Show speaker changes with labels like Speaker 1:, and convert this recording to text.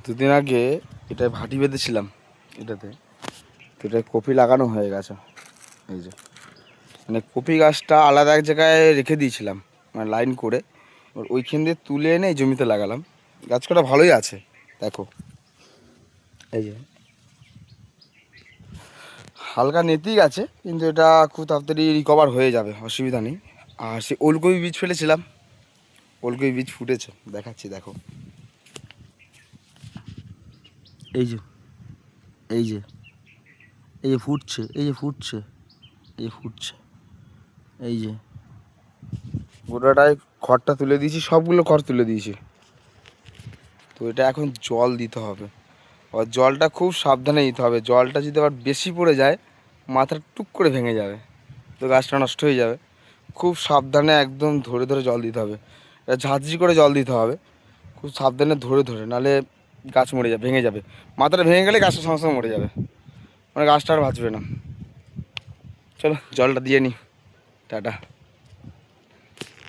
Speaker 1: দুদিন আগে এটা ভাটি বেঁধেছিলাম এটাতে, তো এটা কপি লাগানো হয়ে গেছে। এই যে মানে কপি গাছটা আলাদা এক জায়গায় রেখে দিয়েছিলাম, মানে লাইন করে ওইখান দিয়ে তুলে এনে এই জমিতে লাগালাম। গাছ কটা ভালোই আছে দেখো। এই যে হালকা নেতিক আছে, কিন্তু এটা খুব তাড়াতাড়ি রিকভার হয়ে যাবে, অসুবিধা নেই। আর সে ওলকপি বীজ ফেলেছিলাম, ওলকপি বীজ ফুটেছে, দেখাচ্ছি দেখো। এই যে এই যে এই যে ফুটছে, এই যে ফুটছে, এই ফুটছে, এই যে গোটাটায় খড়টা তুলে দিয়েছি, সবগুলো খড় তুলে দিয়েছি। তো এটা এখন জল দিতে হবে, আর জলটা খুব সাবধানে দিতে হবে। জলটা যদি আবার বেশি পড়ে যায় মাথাটা টুক করে ভেঙে যাবে, তো গাছটা নষ্ট হয়ে যাবে। খুব সাবধানে একদম ধরে ধরে জল দিতে হবে, এটা ঝাঁঝরি করে জল দিতে হবে, খুব সাবধানে ধরে ধরে, নাহলে গাছ মরে যাবে, ভেঙে যাবে। মাথাটা ভেঙে গেলে গাছটা সঙ্গে সঙ্গে মরে যাবে, মানে গাছটা আর বাঁচবে না। চলো জলটা দিয়ে নিই, টাটা।